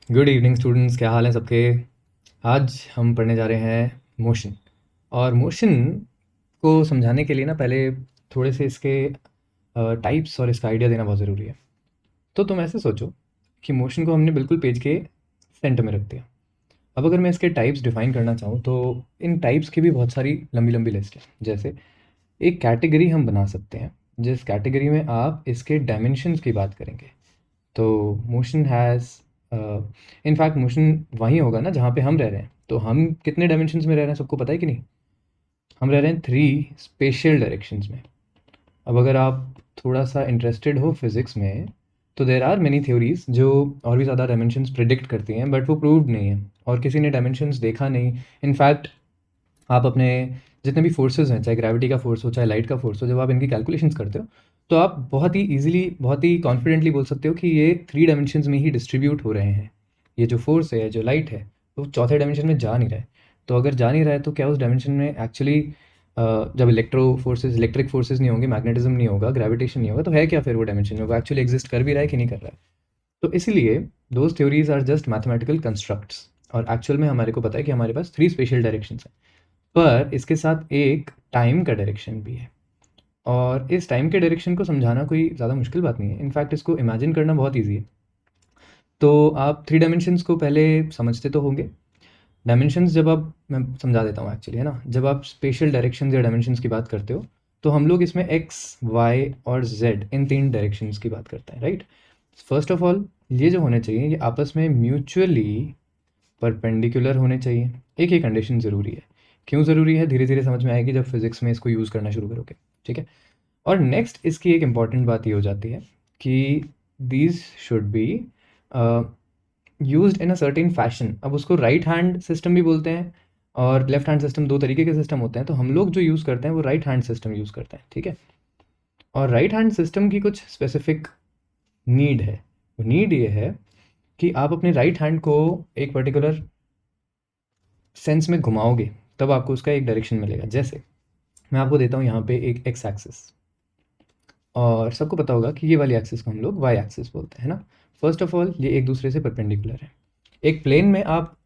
Good evening students, क्या हाल है सबके। आज हम पढ़ने जा रहे हैं मोशन। और मोशन को समझाने के लिए ना पहले थोड़े से इसके टाइप्स और इसका आइडिया देना बहुत ज़रूरी है। तो तुम ऐसे सोचो कि मोशन को हमने बिल्कुल पेज के सेंटर में रख दिया। अब अगर मैं इसके टाइप्स डिफाइन करना चाहूँ तो इन टाइप्स की भी बहुत सारी लंबी लंबी लिस्ट है। जैसे एक कैटेगरी हम बना सकते हैं जिस कैटेगरी में आप इसके डायमेंशंस की बात करेंगे। तो मोशन हैज़ इनफैक्ट मोशन वहीं होगा ना जहाँ पे हम रह रहे हैं। तो हम कितने डायमेंशंस में रह रहे हैं सबको पता है कि नहीं? हम रह रहे हैं 3 स्पेशियल डायरेक्शंस में। अब अगर आप थोड़ा सा इंटरेस्टेड हो फिज़िक्स में तो देयर आर मेनी थ्योरीज जो और भी ज़्यादा डायमेंशंस प्रिडिक्ट करती हैं, बट वो प्रूव्ड नहीं है और किसी ने डायमेंशंस देखा नहीं। इनफैक्ट आप अपने जितने भी फोर्सेस हैं, चाहे ग्रेविटी का फोर्स हो चाहे लाइट का फोर्स हो, जब आप इनकी कैलकुलेशंस करते हो तो आप बहुत ही ईजिली बहुत ही कॉन्फिडेंटली बोल सकते हो कि ये 3 डायमेंशंस में ही डिस्ट्रीब्यूट हो रहे हैं। ये जो फोर्स है, जो लाइट है, वो चौथे डायमेंशन में जा नहीं रहा है। तो अगर जा नहीं रहा है तो क्या उस डायमेंशन में एक्चुअली जब इलेक्ट्रिक फोर्सेज नहीं होंगे, मैग्नेटिज्म नहीं होगा, ग्रेविटेशन नहीं होगा, तो है क्या फिर वो डायमेंशन में? वो एक्चुअली एग्जिस्ट कर भी रहा है कि नहीं कर रहा है? तो इसलिए those theories are just mathematical constructs और एक्चुअल में हमारे को पता है कि हमारे पास 3 स्पेशल डायरेक्शंस हैं। पर इसके साथ एक टाइम का डायरेक्शन भी है और इस टाइम के डायरेक्शन को समझाना कोई ज़्यादा मुश्किल बात नहीं है। इनफैक्ट इसको इमेजिन करना बहुत ईजी है। तो आप 3 डायमेंशंस को पहले समझते तो होंगे। डायमेंशंस जब आप मैं समझा देता हूँ एक्चुअली, है ना। जब आप स्पेशल डायरेक्शंस या डायमेंशंस की बात करते हो तो हम लोग इसमें एक्स, वाई और जेड इन 3 डायरेक्शंस की बात करते हैं, राइट। फर्स्ट ऑफ ऑल ये जो होने चाहिए ये आपस में म्यूचुअली परपेंडिकुलर होने चाहिए। एक ही कंडीशन ज़रूरी है। क्यों ज़रूरी है धीरे धीरे समझ में आएगी जब फिज़िक्स में इसको यूज़ करना शुरू करोगे, ठीक है। और नेक्स्ट इसकी एक इम्पॉर्टेंट बात ये हो जाती है कि these should be used in a certain fashion. अब उसको राइट हैंड सिस्टम भी बोलते हैं और लेफ्ट हैंड सिस्टम, 2 तरीके के सिस्टम होते हैं। तो हम लोग जो यूज़ करते हैं वो राइट हैंड सिस्टम यूज़ करते हैं, ठीक है। और राइट हैंड सिस्टम की कुछ स्पेसिफिक नीड है। वो नीड ये है कि आप अपने राइट हैंड को एक पर्टिकुलर सेंस में घुमाओगे तब आपको उसका एक डायरेक्शन मिलेगा। जैसे मैं आपको देता हूँ यहाँ पे एक एक्स एक्सिस और सबको पता होगा कि ये वाली एक्सिस को हम लोग वाई एक्सिस बोलते हैं ना। फर्स्ट ऑफ ऑल ये एक दूसरे से परपेंडिकुलर है। एक प्लेन में आप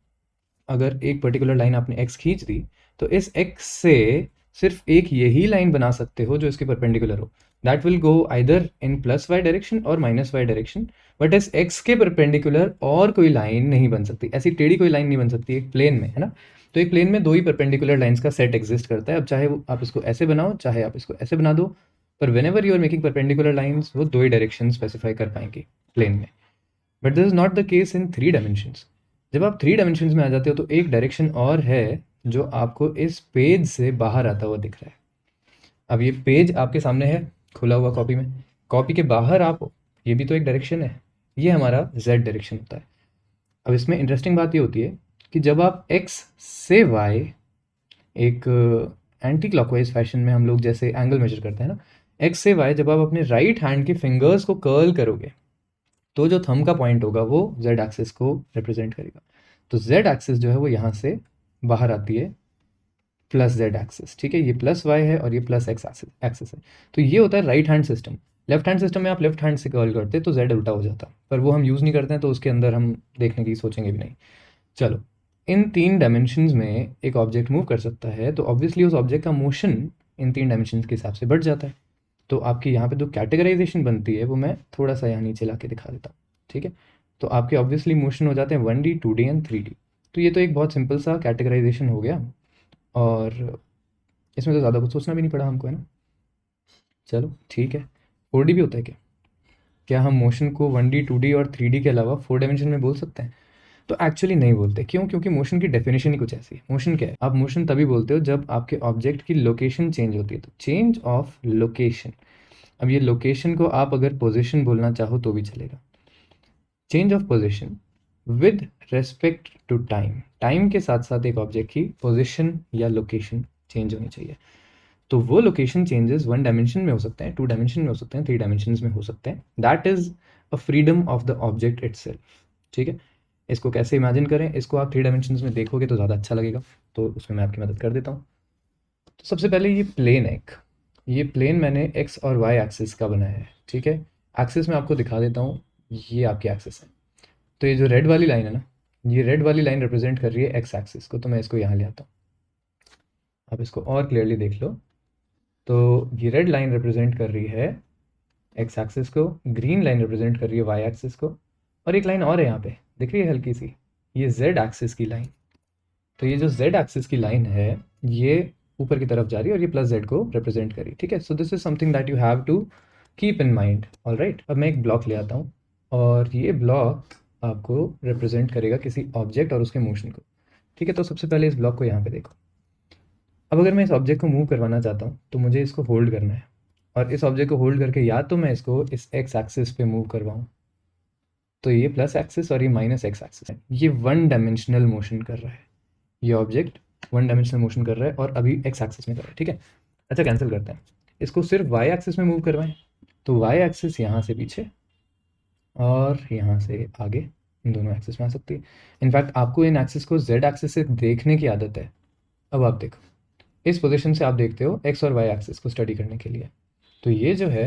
अगर एक पर्टिकुलर लाइन आपने एक्स खींच दी तो इस एक्स से सिर्फ एक यही लाइन बना सकते हो जो इसके परपेंडिकुलर हो। That will go either in plus Y direction और माइनस वाई डायरेक्शन, बट इस एक्स के परपेंडिकुलर और कोई लाइन नहीं बन सकती। ऐसी टेढ़ी कोई लाइन नहीं बन सकती एक प्लेन में, है ना। तो एक प्लेन में 2 ही परपेंडिकुलर लाइंस का सेट एग्जिस्ट करता है। अब चाहे आप इसको ऐसे बनाओ चाहे आप इसको ऐसे बना दो, पर whenever you are making perpendicular lines वो 2 ही डायरेक्शन स्पेसिफाई कर पाएंगे प्लेन में। But this is not the case in 3 dimensions. जब आप 3 डायमेंशंस में आ जाते हो तो एक डायरेक्शन और है जो आपको इस पेज से बाहर आता हुआ दिख रहा है। अब ये पेज आपके सामने है खुला हुआ कॉपी में, कॉपी के बाहर आप हो, ये भी तो एक डायरेक्शन है। ये हमारा जेड डायरेक्शन होता है। अब इसमें इंटरेस्टिंग बात ये होती है कि जब आप एक्स से वाई एक एंटी क्लॉकवाइज फैशन में हम लोग जैसे एंगल मेजर करते हैं ना, एक्स से वाई जब आप अपने राइट हैंड के फिंगर्स को कर्ल करोगे तो जो थंब का पॉइंट होगा वो जेड एक्सिस को रिप्रेजेंट करेगा। तो जेड एक्सिस जो है वो यहाँ से बाहर आती है प्लस जेड एक्सिस, ठीक है। ये प्लस वाई है और ये प्लस एक्स एक्सिस है। तो ये होता है right hand system. Left hand system में आप लेफ्ट हैंड से कर्ल करते तो जेड उल्टा हो जाता, पर वो हम यूज़ नहीं करते हैं तो उसके अंदर हम देखने की सोचेंगे भी नहीं। चलो, इन 3 डायमेंशंस में एक ऑब्जेक्ट मूव कर सकता है तो ऑब्वियसली उस ऑब्जेक्ट का मोशन इन 3 डायमेंशंस के हिसाब से बढ़ जाता है। तो आपकी यहाँ पे जो कैटेगराइजेशन बनती है वो मैं थोड़ा सा यहाँ नीचे ला के दिखा देता हूँ, ठीक है। तो आपके ऑब्वियसली मोशन हो जाते हैं 1D 2D एंड 3D। तो ये तो एक बहुत सिंपल सा कैटेगराइजेशन हो गया और इसमें तो ज़्यादा कुछ सोचना भी नहीं पड़ा हमको, है ना। चलो ठीक है। 4D भी होता है क्या? क्या हम मोशन को 1D 2D और 3D के अलावा 4 डायमेंशन में बोल सकते हैं? तो एक्चुअली नहीं बोलते। क्यों? क्योंकि मोशन की डेफिनेशन ही कुछ ऐसी है। मोशन क्या है? आप मोशन तभी बोलते हो जब आपके ऑब्जेक्ट की लोकेशन चेंज होती है। तो चेंज ऑफ लोकेशन, अब ये लोकेशन को आप अगर पोजीशन बोलना चाहो तो भी चलेगा। Change of position with respect to time, time के साथ साथ एक ऑब्जेक्ट की पोजीशन या लोकेशन चेंज होनी चाहिए। तो वो लोकेशन चेंजेस 1 डायमेंशन में हो सकते हैं, 2 डायमेंशन में हो सकते हैं, 3 डायमेंशंस में हो सकते हैं। That is a freedom of the object itself. ठीक है, इसको कैसे इमेजिन करें, इसको आप 3 डायमेंशंस में देखोगे तो ज़्यादा अच्छा लगेगा, तो उसमें मैं आपकी मदद कर देता हूँ। तो सबसे पहले ये प्लेन ये प्लेन मैंने एक्स और वाई एक्सिस का बनाया है। ठीक है, एक्सिस में आपको दिखा देता हूँ, ये आपकी एक्सिस है। तो ये जो रेड वाली लाइन है ना, ये रेड वाली लाइन रिप्रेजेंट कर रही है एक्स एक्सिस को। तो मैं इसको यहाँ ले आता हूँ, आप इसको और क्लियरली देख लो। तो ये रेड लाइन रिप्रेजेंट कर रही है एक्स एक्सिस को, ग्रीन लाइन रिप्रेजेंट कर रही है वाई एक्सिस को, और एक लाइन और है यहाँ पे, दिख रही है हल्की सी, ये जेड एक्सिस की लाइन। तो ये जो जेड एक्सिस की लाइन है ये ऊपर की तरफ जा रही है और ये प्लस जेड को रिप्रेजेंट करी। ठीक है, so this is something that you have to keep in mind. All right, अब मैं एक ब्लॉक ले आता हूँ और ये ब्लॉक आपको रिप्रेजेंट करेगा किसी ऑब्जेक्ट और उसके मोशन को। ठीक है, तो सबसे पहले इस ब्लॉक को यहाँ पे देखो। अब अगर मैं इस ऑब्जेक्ट को मूव करवाना चाहता हूँ तो मुझे इसको होल्ड करना है, और इस ऑब्जेक्ट को होल्ड करके या तो मैं इसको इस एक्स एक्सिस पे मूव करवाऊँ, तो ये प्लस एक्सिस और ये माइनस एक्स एक्सिस है, ये 1 डायमेंशनल मोशन कर रहा है। ये ऑब्जेक्ट 1 डायमेंशनल मोशन कर रहा है और अभी एक्स एक्सिस में कर रहा है। ठीक है, अच्छा कैंसिल करते हैं, इसको सिर्फ वाई एक्सिस में मूव करवाएं, तो वाई एक्सिस यहाँ से पीछे और यहाँ से आगे, इन दोनों एक्सिस में आ सकती है। इनफैक्ट आपको इन एक्सिस को जेड एक्सिस से देखने की आदत है। अब आप देखो, इस पोजीशन से आप देखते हो एक्स और वाई एक्सिस को स्टडी करने के लिए। तो ये जो है,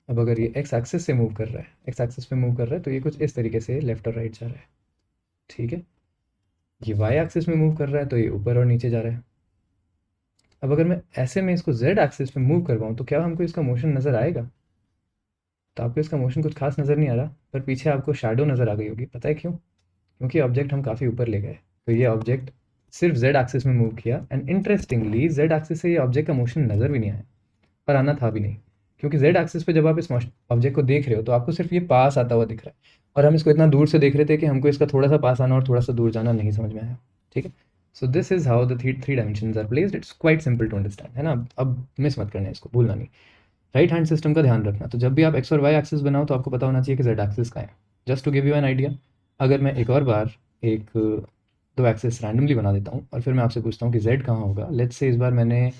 अब अगर ये एक्स एक्सिस से मूव कर रहा है, एक्स एक्सिस पे मूव कर रहा है, तो ये कुछ इस तरीके से लेफ्ट और राइट जा रहा है। ठीक है, ये वाई एक्सिस में मूव कर रहा है तो ये ऊपर और नीचे जा रहा है। अब अगर मैं ऐसे में इसको जेड एक्सिस पे मूव करवाऊँ तो क्या हमको इसका मोशन नज़र आएगा? तो आपको इसका मोशन कुछ खास नज़र नहीं आ रहा, पर पीछे आपको शैडो नज़र आ गई होगी। पता है क्यों? क्योंकि ऑब्जेक्ट हम काफ़ी ऊपर ले गए, तो ये ऑब्जेक्ट सिर्फ जेड एक्सिस में मूव किया, एंड इंटरेस्टिंगली जेड एक्सिस से ये ऑब्जेक्ट का मोशन नज़र भी नहीं आया, और आना था भी नहीं, क्योंकि जेड एक्सिस पे जब आप इस ऑब्जेक्ट को देख रहे हो तो आपको सिर्फ ये पास आता हुआ दिख रहा है, और हम इसको इतना दूर से देख रहे थे कि हमको इसका थोड़ा सा पास आना और थोड़ा सा दूर जाना नहीं समझ में आया। ठीक है, so this is how the three dimensions are placed. It's quite simple to understand, है ना? अब मिस मत करना, इसको भूलना नहीं, राइट हैंड सिस्टम का ध्यान रखना। तो जब भी आप एक्स और वाई एक्सिस बनाओ तो आपको पता होना चाहिए कि जेड एक्सिस का है। Just to give you an idea, अगर मैं एक और बार एक 2 एक्सिस रैंडमली बना देता हूँ और फिर मैं आपसे पूछता हूँ कि जेड कहाँ होगा। लेट्स से इस बार मैंने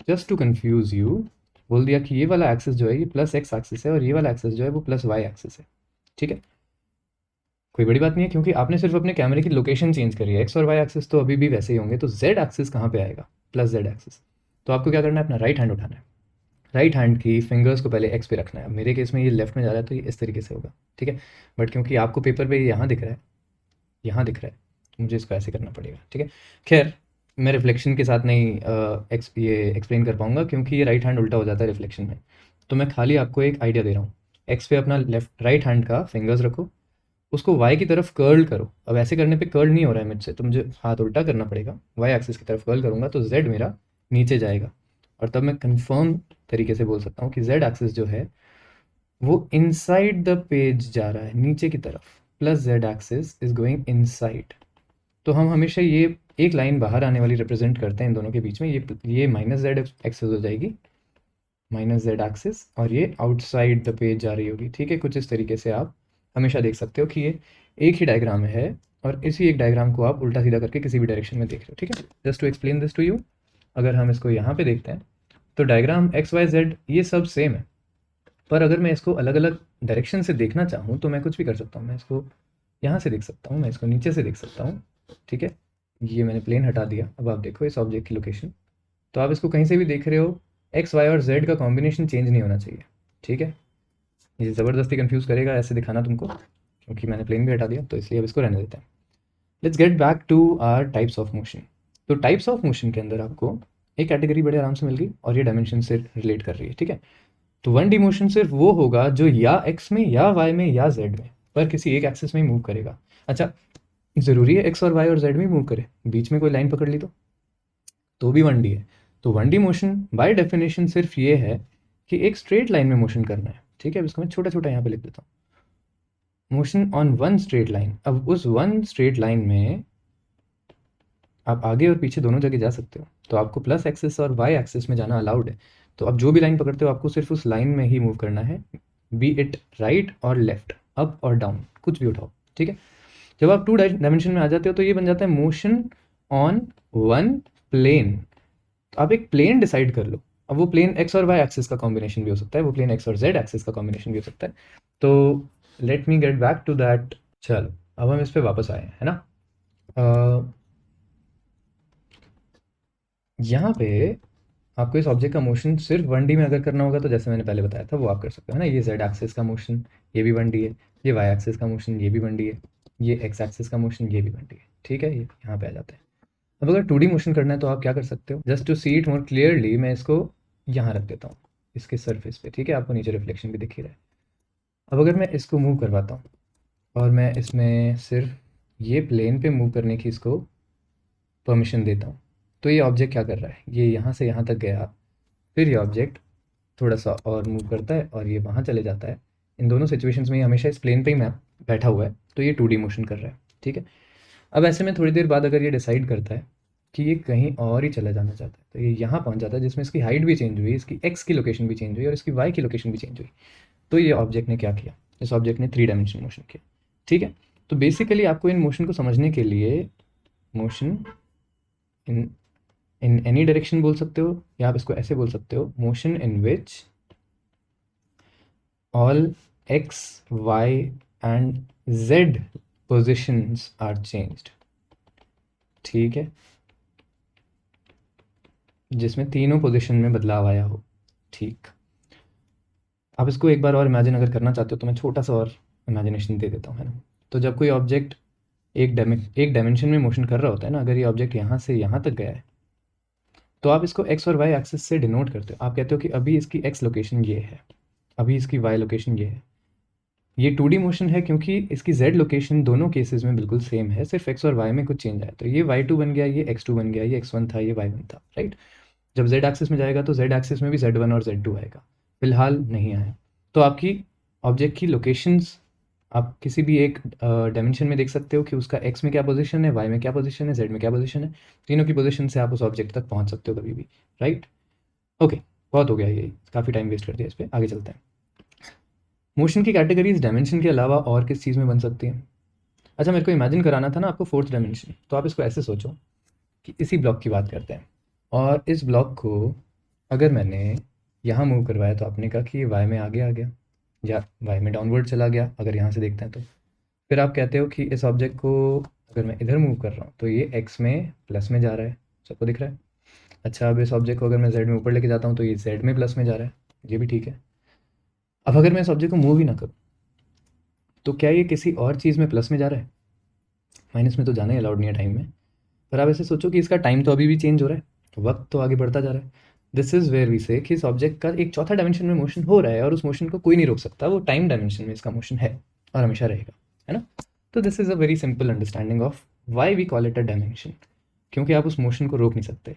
जस्ट टू कन्फ्यूज़ यू बोल दिया कि ये वाला एक्सिस जो है ये प्लस एक्स एक्सिस है और ये वाला एक्सिस जो है वो प्लस वाई एक्सिस है। ठीक है, कोई बड़ी बात नहीं है, क्योंकि आपने सिर्फ अपने कैमरे की लोकेशन चेंज करी है। एक्स और वाई एक्सिस तो अभी भी वैसे ही होंगे। तो जेड एक्सिस कहाँ पे आएगा? Plus Z axis. तो आपको क्या करना है, अपना राइट हैंड उठाना है, राइट हैंड की फिंगर्स को पहले एक्स पे रखना है। मेरे केस में ये लेफ्ट में जा रहा है तो ये इस तरीके से होगा। ठीक है, बट क्योंकि आपको पेपर पे यहाँ दिख रहा है, यहाँ दिख रहा है, तो मुझे इसको ऐसे करना पड़ेगा। ठीक है, खैर मैं रिफ्लेक्शन के साथ नहीं ये एक्सप्लेन कर पाऊंगा, क्योंकि ये राइट हैंड उल्टा हो जाता है रिफ्लेक्शन में। तो मैं खाली आपको एक आइडिया दे रहा हूँ। एक्स पे अपना लेफ्ट राइट हैंड का फिंगर्स रखो, उसको वाई की तरफ कर्ल करो। अब ऐसे करने पे कर्ल नहीं हो रहा है मुझसे, तो मुझे हाथ उल्टा करना पड़ेगा। वाई एक्सिस की तरफ कर्ल करूँगा तो जेड मेरा नीचे जाएगा, और तब मैं कंफर्म तरीके से बोल सकता हूँ कि जेड एक्सिस जो है वो इनसाइड द पेज जा रहा है, नीचे की तरफ। Plus Z axis is going inside. तो हम हमेशा ये एक लाइन बाहर आने वाली रिप्रेजेंट करते हैं इन दोनों के बीच में। ये माइनस जेड एक्सिस हो जाएगी, माइनस जेड एक्सिस, और ये आउटसाइड द पेज जा रही होगी। ठीक है, कुछ इस तरीके से आप हमेशा देख सकते हो कि ये एक ही डायग्राम है, और इसी एक डायग्राम को आप उल्टा सीधा करके किसी भी डायरेक्शन में देख रहे हो। ठीक है, just to explain this to you, अगर हम इसको यहाँ पे देखते हैं तो डायग्राम एक्स वाई जेड ये सब सेम है, पर अगर मैं इसको अलग अलग डायरेक्शन से देखना चाहूँ तो मैं कुछ भी कर सकता हूँ। मैं इसको यहाँ से देख सकता हूँ, मैं इसको नीचे से देख सकता हूँ। ठीक है, ये मैंने प्लेन हटा दिया। अब आप देखो इस ऑब्जेक्ट की लोकेशन, तो आप इसको कहीं से भी देख रहे हो, एक्स वाई और जेड का कॉम्बिनेशन चेंज नहीं होना चाहिए। ठीक है, ये ज़बरदस्ती कंफ्यूज करेगा ऐसे दिखाना तुमको, क्योंकि मैंने प्लेन भी हटा दिया, तो इसलिए अब इसको रहने देते हैं। Let's get back to our types of motion. तो टाइप्स ऑफ मोशन के अंदर आपको एक कैटेगरी बड़े आराम से मिल गई, और ये डायमेंशन से रिलेट कर रही है। ठीक है, तो 1D मोशन सिर्फ वो होगा जो या एक्स में या वाई में या जेड में, पर किसी एक एक्सिस में ही मूव करेगा। अच्छा, ज़रूरी है एक्स और वाई और जेड में ही मूव करे? बीच में कोई लाइन पकड़ ली तो भी 1D है। तो 1D मोशन बाय डेफिनेशन सिर्फ ये है कि एक स्ट्रेट लाइन में मोशन करना है। ठीक है, अब इसको मैं छोटा छोटा यहाँ पे लिख देता हूँ, motion on one straight line. अब उस वन स्ट्रेट लाइन में आप आगे और पीछे दोनों जगह जा सकते हो, तो आपको प्लस एक्सिस और वाई एक्सिस में जाना अलाउड है। तो अब जो भी लाइन पकड़ते हो आपको सिर्फ उस लाइन में ही मूव करना है, बी इट राइट और लेफ्ट, अप और डाउन, कुछ भी उठाओ, ठीक है। जब आप 2 डायमेंशन में आ जाते हो तो ये बन जाता है मोशन ऑन वन प्लेन। तो आप एक प्लेन डिसाइड कर लो। अब वो प्लेन एक्स और वाई एक्सिस का कॉम्बिनेशन भी हो सकता है, वो प्लेन एक्स और जेड एक्सिस का कॉम्बिनेशन भी हो सकता है। तो let me get back to that. चलो अब हम इस पे वापस आए हैं, है ना। यहाँ पे आपको इस ऑब्जेक्ट का मोशन सिर्फ 1D में अगर करना होगा तो जैसे मैंने पहले बताया था वो आप कर सकते हो, है ना। ये जेड एक्सिस का मोशन ये भी 1D है, ये वाई एक्सिस का मोशन ये भी 1D है, ये एक्स एक्सिस का मोशन ये भी 1D है, ठीक है। ये यहाँ पे आ जाते हैं। अब अगर 2D मोशन करना है तो आप क्या कर सकते हो, just to see it more clearly मैं इसको यहाँ रख देता हूँ इसके सरफेस पे, ठीक है। आपको नीचे रिफ्लेक्शन भी दिख ही रहा है। अब अगर मैं इसको मूव करवाता हूँ और मैं इसमें सिर्फ ये प्लेन पे मूव करने की इसको परमिशन देता हूँ, तो ये ऑब्जेक्ट क्या कर रहा है, ये यहाँ से यहाँ तक गया, फिर ये ऑब्जेक्ट थोड़ा सा और मूव करता है और ये वहाँ चले जाता है। इन दोनों सिचुएशंस में ये हमेशा इस प्लेन पे ही मैं बैठा हुआ है, तो ये 2D मोशन कर रहा है, ठीक है। अब ऐसे में थोड़ी देर बाद अगर ये डिसाइड करता है कि ये कहीं और ही चला जाना चाहता है, तो ये यहाँ पहुँच जाता है जिसमें इसकी हाइट भी चेंज हुई, इसकी एक्स की लोकेशन भी चेंज हुई और इसकी वाई की लोकेशन भी चेंज हुई। तो ये ऑब्जेक्ट ने क्या किया, इस ऑब्जेक्ट ने 3 डायमेंशन मोशन किया, ठीक है। तो बेसिकली आपको इन मोशन को समझने के लिए motion in in any direction बोल सकते हो, या आप इसको ऐसे बोल सकते हो, motion in which all X Y and Z positions are changed, ठीक है। जिसमें तीनों पोजीशन में बदलाव आया हो, ठीक। आप इसको एक बार और इमेजिन अगर करना चाहते हो तो मैं छोटा सा और इमेजिनेशन दे देता हूँ, है ना। तो जब कोई ऑब्जेक्ट एक डायमेंशन में मोशन कर रहा होता है ना, अगर ये ऑब्जेक्ट यहाँ से यहाँ तक गया है तो आप इसको एक्स और वाई एक्सिस से डिनोट करते हो। आप कहते हो कि अभी इसकी एक्स लोकेशन ये है, अभी इसकी वाई लोकेशन ये है। ये 2D मोशन है क्योंकि इसकी जेड लोकेशन दोनों केसेस में बिल्कुल सेम है, सिर्फ एक्स और वाई में कुछ चेंज आया। तो ये y2 बन गया, ये x2 बन गया, ये x1 था, ये y1 था, राइट। जब z एक्सिस में जाएगा तो z एक्सिस में भी z1 और z2 आएगा, फिलहाल नहीं आया। तो आपकी ऑब्जेक्ट की लोकेशंस आप किसी भी एक डायमेंशन में देख सकते हो कि उसका x में क्या पोजीशन है, y में क्या पोजीशन है, z में क्या पोजीशन है। तीनों की पोजीशन से आप उस ऑब्जेक्ट तक पहुंच सकते हो कभी भी, राइट। ओके, बहुत हो गया, ये काफ़ी टाइम वेस्ट कर दिया इस पर, आगे चलते हैं। मोशन की कैटेगरीज डायमेंशन के अलावा और किस चीज़ में बन सकती हैं। अच्छा, मेरे को इमेजिन कराना था ना आपको 4th डायमेंशन, तो आप इसको ऐसे सोचो कि इसी ब्लॉक की बात करते हैं और इस ब्लॉक को अगर मैंने यहाँ मूव करवाया तो आपने कहा कि ये y में आगे आ गया या y में डाउनवर्ड चला गया, अगर यहाँ से देखते हैं तो। फिर आप कहते हो कि इस ऑब्जेक्ट को अगर मैं इधर मूव कर रहा हूँ तो ये x में प्लस में जा रहा है, सबको दिख रहा है। अच्छा, अब इस ऑब्जेक्ट को अगर मैं z में ऊपर लेके जाता हूँ तो ये z में प्लस में जा रहा है, ये भी ठीक है। अब अगर मैं इस ऑब्जेक्ट को मूव ही ना करूँ तो क्या ये किसी और चीज़ में प्लस में जा रहा है, माइनस में तो जाना ही अलाउड नहीं है टाइम में। पर आप ऐसे सोचो कि इसका टाइम तो अभी भी चेंज हो रहा है, वक्त तो आगे बढ़ता जा रहा है। दिस इज़ वेयर वी से कि इस ऑब्जेक्ट का एक चौथा डायमेंशन में मोशन हो रहा है और उस मोशन को कोई नहीं रोक सकता, वो टाइम डायमेंशन में इसका मोशन है और हमेशा रहेगा, है ना। तो this is a very simple understanding of why we call it a dimension, क्योंकि आप उस मोशन को रोक नहीं सकते।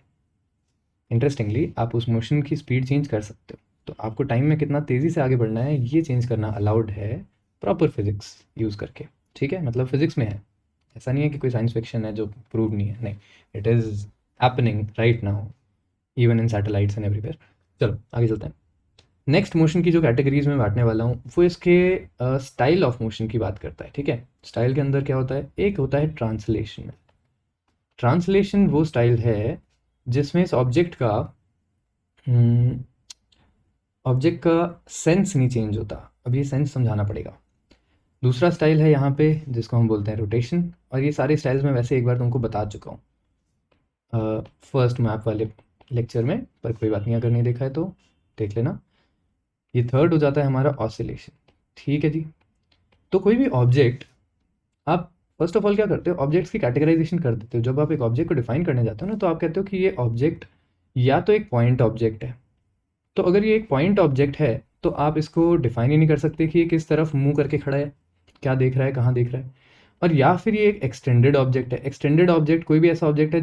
इंटरेस्टिंगली आप उस मोशन की स्पीड चेंज कर सकते हो, तो आपको टाइम में कितना तेज़ी से आगे बढ़ना है ये चेंज करना अलाउड है प्रॉपर फिजिक्स यूज़ करके, ठीक है। मतलब फिजिक्स में है, ऐसा नहीं है कि कोई साइंस फिक्शन है जो प्रूव नहीं है, नहीं, it is happening right now even in satellites and everywhere. चलो आगे चलते हैं। नेक्स्ट मोशन की जो कैटेगरीज में बांटने वाला हूँ वो इसके स्टाइल ऑफ मोशन की बात करता है, ठीक है। स्टाइल के अंदर क्या होता है, एक होता है ट्रांसलेशन। ट्रांसलेशन वो स्टाइल है जिसमें इस ऑब्जेक्ट का सेंस नहीं चेंज होता। अब ये सेंस समझाना पड़ेगा। दूसरा स्टाइल है यहाँ पे जिसको हम बोलते हैं रोटेशन, और ये सारे स्टाइल्स मैं वैसे एक बार तुमको बता चुका हूँ फर्स्ट मैप वाले लेक्चर में, पर कोई बात नहीं, अगर नहीं देखा है तो देख लेना। ये थर्ड हो जाता है हमारा ऑसिलेशन, ठीक है जी। तो कोई भी ऑब्जेक्ट आप फर्स्ट ऑफ ऑल क्या करते हो, ऑब्जेक्ट्स की कैटेगराइजेशन कर देते हो। जब आप एक ऑब्जेक्ट को डिफाइन करने जाते हो ना तो आप कहते हो कि ये ऑब्जेक्ट या तो एक पॉइंट ऑब्जेक्ट है। तो अगर ये एक पॉइंट ऑब्जेक्ट है तो आप इसको डिफाइन ही नहीं कर सकते कि ये किस तरफ मुंह करके खड़ा है, क्या देख रहा है, कहाँ देख रहा है। और या फिर ये एक एक्सटेंडेड ऑब्जेक्ट है। एक्सटेंडेड ऑब्जेक्ट कोई भी ऐसा ऑब्जेक्ट है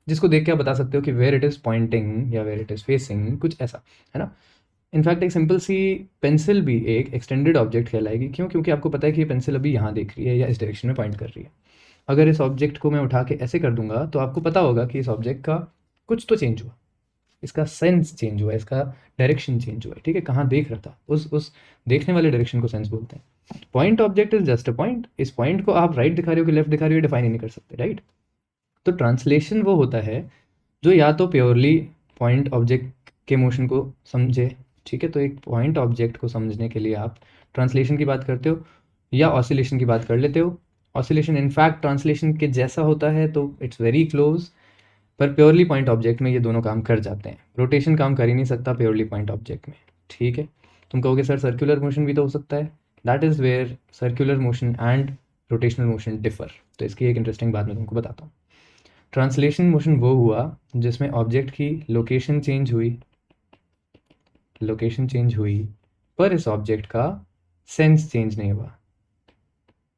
जिसको देख के आप बता सकते हो कि वेयर इट इज़ पॉइंटिंग या वेयर इट इज़ फेसिंग, कुछ ऐसा, है ना। इनफैक्ट एक सिंपल सी पेंसिल भी एक एक्सटेंडेड ऑब्जेक्ट कहलाएगी, क्यों, क्योंकि आपको पता है कि ये पेंसिल अभी यहाँ देख रही है या इस डायरेक्शन में पॉइंट कर रही है। अगर इस ऑब्जेक्ट को मैं उठा के ऐसे कर दूंगा तो आपको पता होगा कि इस ऑब्जेक्ट का कुछ तो चेंज हुआ, इसका सेंस चेंज हुआ है, इसका डायरेक्शन चेंज हुआ है, ठीक है, कहाँ देख रहा था, उस देखने वाले डायरेक्शन को सेंस बोलते हैं। Point object is just a point, इस पॉइंट को आप राइट दिखा रहे हो कि लेफ्ट दिखा रहे हो डिफाइन ही नहीं कर सकते, राइट। तो ट्रांसलेशन वो होता है जो या तो प्योरली पॉइंट ऑब्जेक्ट के मोशन को समझे, ठीक है, तो एक पॉइंट ऑब्जेक्ट को समझने के लिए आप ट्रांसलेशन की बात करते हो या ऑसिलेशन की बात कर लेते हो। ऑसिलेशन इनफैक्ट ट्रांसलेशन के जैसा होता है, तो इट्स वेरी क्लोज, पर प्योरली पॉइंट ऑब्जेक्ट में ये दोनों काम कर जाते हैं। रोटेशन काम कर ही नहीं सकता प्योरली पॉइंट ऑब्जेक्ट में, ठीक है। तुम कहोगे सर सर्कुलर मोशन भी तो हो सकता है, that is where circular motion and rotational motion differ. तो इसकी एक इंटरेस्टिंग बात मैं तुमको बताता हूँ। ट्रांसलेशन मोशन वो हुआ जिसमें ऑब्जेक्ट की लोकेशन चेंज हुई, पर इस ऑब्जेक्ट का सेंस चेंज नहीं हुआ।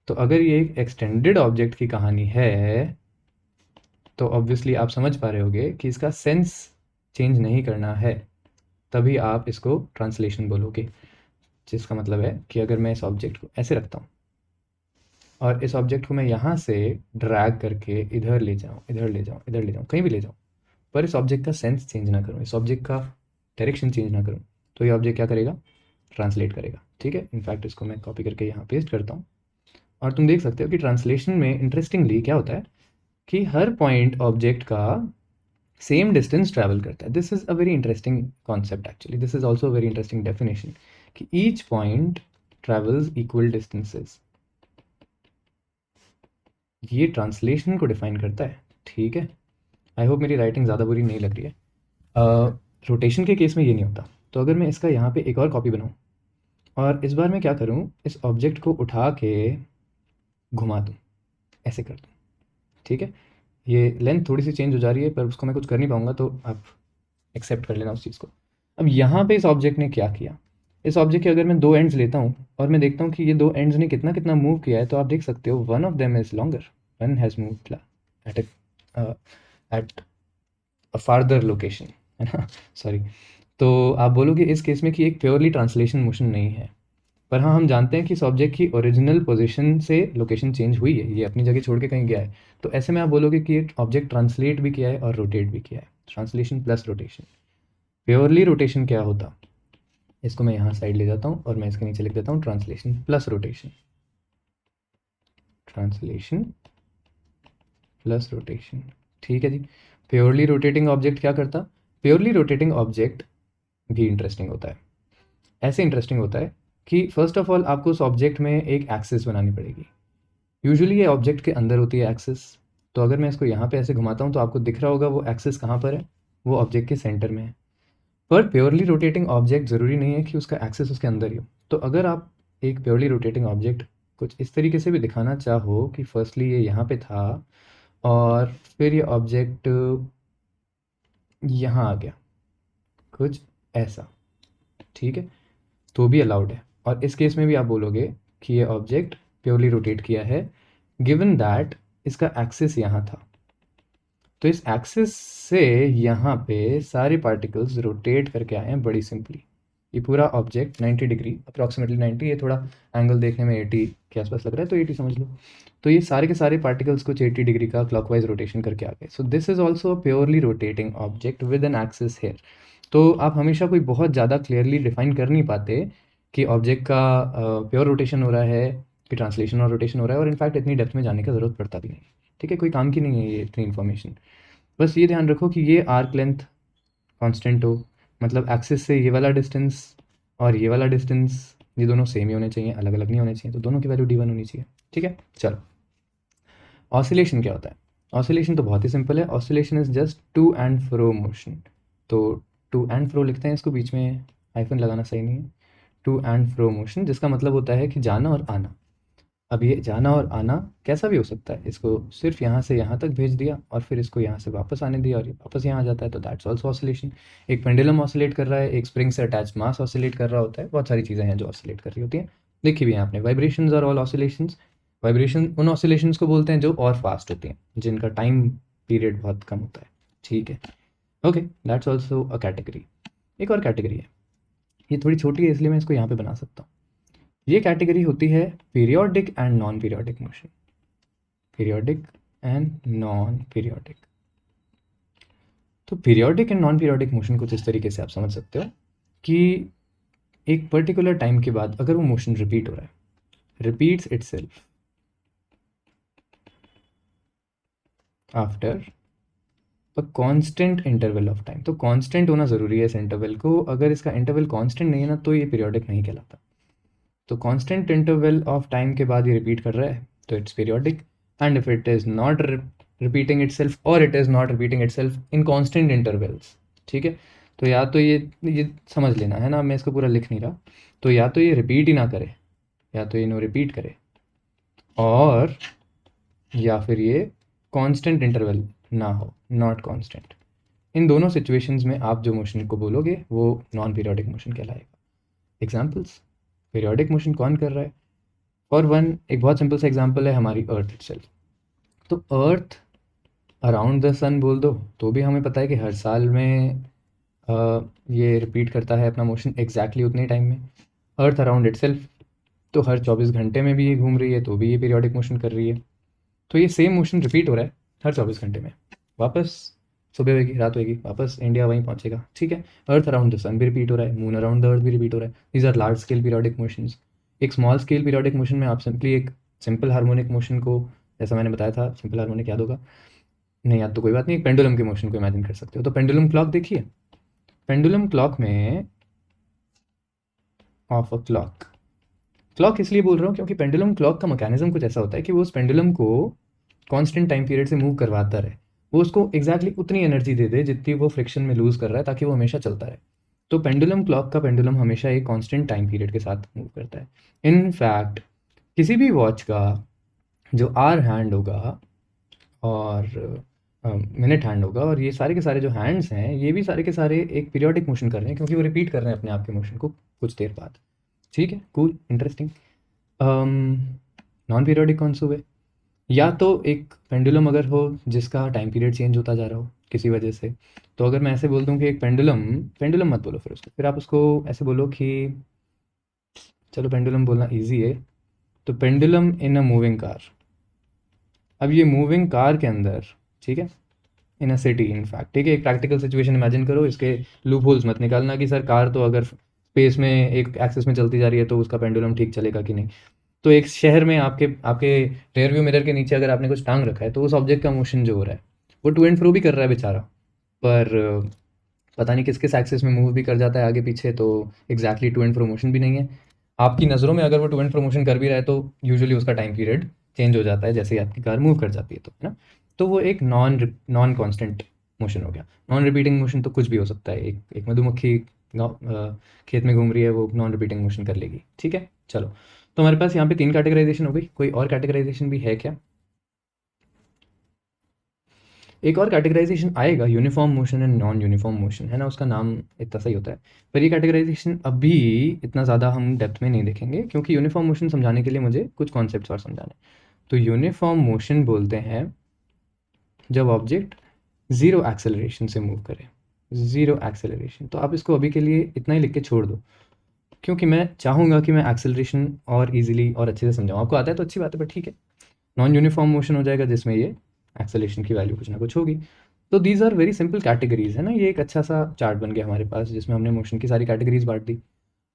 तो अगर ये एक एक्सटेंडेड ऑब्जेक्ट की कहानी है तो ऑब्वियसली आप समझ पा रहे होगे कि इसका सेंस चेंज नहीं करना है, तभी आप इसको ट्रांसलेशन बोलोगे। जिसका मतलब है कि अगर मैं इस ऑब्जेक्ट को ऐसे रखता हूँ और इस ऑब्जेक्ट को मैं यहाँ से ड्रैग करके इधर ले जाऊँ, कहीं भी ले जाऊँ, पर इस ऑब्जेक्ट का सेंस चेंज ना करूँ, इस ऑब्जेक्ट का डायरेक्शन चेंज ना करूँ, तो ये ऑब्जेक्ट क्या करेगा, ट्रांसलेट करेगा, ठीक है। इनफैक्ट इसको मैं कॉपी करके यहाँ पेस्ट करता हूँ और तुम देख सकते हो कि ट्रांसलेशन में इंटरेस्टिंगली क्या होता है कि हर पॉइंट ऑब्जेक्ट का सेम डिस्टेंस ट्रैवल करता है। This is a very interesting concept actually, this is also very interesting definition कि each point travels equal distances, ये ट्रांसलेशन को डिफाइन करता है, ठीक है। आई होप मेरी राइटिंग ज़्यादा बुरी नहीं लग रही है। रोटेशन के केस में ये नहीं होता। तो अगर मैं इसका यहाँ पे एक और कॉपी बनाऊँ और इस बार मैं क्या करूँ, इस ऑब्जेक्ट को उठा के घुमा दूँ, ऐसे कर दूँ, ठीक है। ये लेंथ थोड़ी सी चेंज हो जा रही है पर उसको मैं कुछ कर नहीं पाऊँगा, तो आप एक्सेप्ट कर लेना उस चीज़ को। अब यहाँ पे इस ऑब्जेक्ट ने क्या किया, इस ऑब्जेक्ट के अगर मैं दो एंड्स लेता हूँ और मैं देखता हूँ कि ये दो एंड्स ने कितना कितना मूव किया है, तो आप देख सकते हो one of them is longer, one has moved at a farther location, है ना, सॉरी। तो आप बोलोगे इस केस में कि एक प्योरली ट्रांसलेशन मोशन नहीं है, पर हाँ हम जानते हैं कि इस ऑब्जेक्ट की ओरिजिनल पोजीशन से लोकेशन चेंज हुई है, ये अपनी जगह छोड़ के कहीं गया है। तो ऐसे में आप बोलोगे कि एक ऑब्जेक्ट ट्रांसलेट भी किया है और रोटेट भी किया है, translation plus rotation. Purely rotation क्या होता, इसको मैं यहाँ साइड ले जाता हूँ और मैं इसके नीचे लिख देता हूँ translation plus rotation, translation plus rotation, ठीक है जी। प्योरली रोटेटिंग ऑब्जेक्ट क्या करता, प्योरली रोटेटिंग ऑब्जेक्ट भी इंटरेस्टिंग होता है। ऐसे इंटरेस्टिंग होता है कि फर्स्ट ऑफ ऑल आपको उस ऑब्जेक्ट में एक एक्सिस बनानी पड़ेगी। यूजुअली ये ऑब्जेक्ट के अंदर होती है एक्सिस, तो अगर मैं इसको यहाँ पे ऐसे घुमाता हूँ तो आपको दिख रहा होगा वो एक्सिस कहाँ पर है, वो ऑब्जेक्ट के सेंटर में है। पर प्योरली रोटेटिंग ऑब्जेक्ट ज़रूरी नहीं है कि उसका एक्सिस उसके अंदर ही हो। तो अगर आप एक प्योरली रोटेटिंग ऑब्जेक्ट कुछ इस तरीके से भी दिखाना चाहो कि फर्स्टली ये यहाँ पे था और फिर ये ऑब्जेक्ट यहाँ आ गया, कुछ ऐसा, ठीक है, तो भी अलाउड है। और इस केस में भी आप बोलोगे कि ये ऑब्जेक्ट प्योरली रोटेट किया है गिवन दैट इसका एक्सिस यहाँ था। तो इस एक्सिस से यहाँ पे सारे पार्टिकल्स रोटेट करके आए हैं बड़ी सिंपली। ये पूरा ऑब्जेक्ट 90 डिग्री, अप्रॉक्सीमेटली 90, ये थोड़ा एंगल देखने में 80 के आसपास लग रहा है तो 80 समझ लो। तो ये सारे के सारे पार्टिकल्स कुछ 80 डिग्री का क्लॉकवाइज रोटेशन करके आ गए। So this is also a purely rotating object with an axis here. तो आप हमेशा कोई बहुत ज़्यादा क्लियरली डिफाइन कर नहीं पाते कि ऑब्जेक्ट का प्योर रोटेशन हो रहा है कि ट्रांसलेशन और रोटेशन हो रहा है, और इनफैक्ट इतनी डेप्थ में जाने का ज़रूरत पड़ता भी नहीं, ठीक है, कोई काम की नहीं है ये इतनी इन्फॉर्मेशन। बस ये ध्यान रखो कि ये आर्क लेंथ कांस्टेंट हो, मतलब एक्सिस से ये वाला डिस्टेंस और ये वाला डिस्टेंस ये दोनों सेम ही होने चाहिए, अलग अलग नहीं होने चाहिए, तो दोनों की वैल्यू d1 होनी चाहिए, ठीक है। चलो ऑसिलेशन क्या होता है, ऑसिलेशन तो बहुत ही सिंपल है, oscillation is just to and fro motion. तो टू एंड फ्रो लिखते हैं इसको, बीच में हाइफन लगाना सही नहीं है, टू एंड फ्रो मोशन, जिसका मतलब होता है कि जाना और आना। अब ये जाना और आना कैसा भी हो सकता है, इसको सिर्फ यहाँ से यहाँ तक भेज दिया और फिर इसको यहाँ से वापस आने दिया और ये वापस यहाँ आ जाता है, तो दैट्स ऑल्सो ऑसिलेशन। एक पेंडुलम ऑसिलेट कर रहा है, एक स्प्रिंग से अटैच मास ऑसिलेट कर रहा होता है, बहुत सारी चीज़ें हैं जो ऑसिलेट कर रही होती हैं। देखी भी है आपने, वाइब्रेशंस और ऑल ऑसिलेशंस। वाइब्रेशन उन ऑसिलेशंस को बोलते हैं जो और फास्ट होती हैं, जिनका टाइम पीरियड बहुत कम होता है, ठीक है। Okay, that's also a category. एक और कैटेगरी है, ये थोड़ी छोटी है इसलिए मैं इसको यहाँ पे बना सकता हूँ। ये कैटेगरी होती है periodic and non periodic motion, periodic and non periodic. तो periodic and non periodic motion कुछ इस तरीके से आप समझ सकते हो कि एक पर्टिकुलर टाइम के बाद अगर वो मोशन रिपीट हो रहा है, repeats itself after a constant interval of time. तो कांस्टेंट होना ज़रूरी है इस इंटरवल को, अगर इसका इंटरवल कांस्टेंट नहीं है ना तो ये पीरियोडिक नहीं कहलाता। तो कांस्टेंट इंटरवल ऑफ टाइम के बाद ये रिपीट कर रहा है तो it's periodic. And if it is not repeating itself और it is not repeating itself in constant intervals, ठीक है, तो या तो ये समझ लेना है ना, मैं इसको पूरा लिख नहीं रहा, तो या तो ये रिपीट ही ना करे, या तो ये नो रिपीट करे, और या फिर ये कांस्टेंट इंटरवल ना हो, नॉट कांस्टेंट। इन दोनों सिचुएशंस में आप जो मोशन को बोलोगे वो नॉन पीरियोडिक मोशन कहलाएगा। एग्जाम्पल्स, पीरियोडिक मोशन कौन कर रहा है? फॉर वन, एक बहुत सिंपल सा एग्जाम्पल है हमारी अर्थ इटसेल्फ। तो अर्थ अराउंड द सन बोल दो तो भी हमें पता है कि हर साल में ये रिपीट करता है अपना मोशन एग्जैक्टली उतने टाइम में। अर्थ अराउंड इटसेल्फ, तो हर 24 घंटे में भी ये घूम रही है तो भी ये पीरियोडिक मोशन कर रही है। तो ये सेम मोशन रिपीट हो रहा है हर 24 घंटे में, वापस सुबह होगी, रात होगी, वापस इंडिया वहीं पहुंचेगा, ठीक है। अर्थ अराउंड द सन भी रिपीट हो रहा है, मून अराउंड द अर्थ भी रिपीट हो रहा है। These are large scale periodic motions. एक स्मॉल स्केल पीरियोडिक मोशन में आप सिंपली एक सिंपल हार्मोनिक मोशन को, जैसा मैंने बताया था, सिंपल हार्मोनिक याद होगा, नहीं याद तो कोई बात नहीं, एक पेंडुलम के मोशन को इमेजिन कर सकते हो। तो पेंडुलम क्लॉक देखिए, पेंडुलम क्लॉक में ऑफ अ क्लॉक, क्लॉक इसलिए बोल रहा हूँ क्योंकि पेंडुलम क्लॉक का मैकेनिज्म कुछ ऐसा होता है कि वो उस पेंडुलम को कांस्टेंट टाइम पीरियड से मूव करवाता रहे, वो उसको एग्जैक्टली उतनी एनर्जी दे दे जितनी वो फ्रिक्शन में लूज कर रहा है, ताकि वो हमेशा चलता रहे। तो पेंडुलम क्लॉक का पेंडुलम हमेशा एक कांस्टेंट टाइम पीरियड के साथ मूव करता है। इनफैक्ट किसी भी वॉच का जो आवर हैंड होगा और मिनट हैंड होगा, और ये सारे के सारे जो हैंड्स हैं ये भी सारे के सारे एक पीरियोडिक मोशन कर रहे हैं, क्योंकि वो रिपीट कर रहे हैं अपने आप के मोशन को कुछ देर बाद। ठीक है, कूल, इंटरेस्टिंग। नॉन पीरियोडिक कौन से हुए? या तो एक पेंडुलम अगर हो जिसका टाइम पीरियड चेंज होता जा रहा हो किसी वजह से, तो अगर मैं ऐसे बोल दूं कि एक पेंडुलम, पेंडुलम मत बोलो फिर उसको, फिर आप उसको ऐसे बोलो कि, चलो पेंडुलम बोलना इजी है, तो pendulum in a moving car. अब ये मूविंग कार के अंदर, ठीक है, इन अ सिटी इनफैक्ट, ठीक है, एक प्रैक्टिकल सिचुएशन इमेजिन करो, इसके लूप होल्स मत निकालना कि सर कार तो अगर स्पेस में एक एक्सिस में चलती जा रही है तो उसका पेंडुलम ठीक चलेगा कि नहीं। तो एक शहर में आपके आपके रेयर व्यू मिरर के नीचे अगर आपने कुछ टांग रखा है तो उस ऑब्जेक्ट का मोशन जो हो रहा है वो टू एंड फ्रो भी कर रहा है बेचारा, पर पता नहीं किस किस एक्सिस में मूव भी कर जाता है आगे पीछे, तो exactly to and fro motion भी नहीं है। आपकी नज़रों में अगर वो टू एंड फ्रो मोशन कर भी रहा है तो यूजुअली उसका टाइम पीरियड चेंज हो जाता है जैसे ही आपकी कार मूव कर जाती है, तो है ना। तो वो एक नॉन कॉन्स्टेंट मोशन हो गया। नॉन रिपीटिंग मोशन तो कुछ भी हो सकता है, एक मधुमक्खी खेत में घूम रही है, वो नॉन रिपीटिंग मोशन कर लेगी, ठीक है। चलो, तो हमारे पास यहाँ पे 3 कैटेगराइजेशन हो गई, कोई और कैटेगराइजेशन भी है क्या? एक और कैटेगराइजेशन आएगा, uniform motion and non uniform motion, है ना, उसका नाम इतना सही होता है। पर ये कैटेगराइजेशन अभी इतना ज़्यादा हम डेप्थ में नहीं देखेंगे, क्योंकि यूनिफॉर्म मोशन समझाने के लिए मुझे कुछ कॉन्सेप्ट्स और समझाने। तो यूनिफॉर्म मोशन बोलते हैं जब ऑब्जेक्ट ज़ीरो एक्सेलरेशन से मूव करे, ज़ीरो एक्सेलरेशन। तो आप इसको अभी के लिए इतना ही लिख के छोड़ दो, क्योंकि मैं चाहूँगा कि मैं एक्सेलरेशन और ईजिली और अच्छे से समझाऊँ। आपको आता है तो अच्छी बात है, पर ठीक है। नॉन यूनिफॉर्म मोशन हो जाएगा जिसमें ये एक्सेलेरेशन की वैल्यू कुछ ना कुछ होगी। तो these are very simple categories, है ना। ये एक अच्छा सा चार्ट बन गया हमारे पास जिसमें हमने मोशन की सारी कैटेगरीज बांट दी।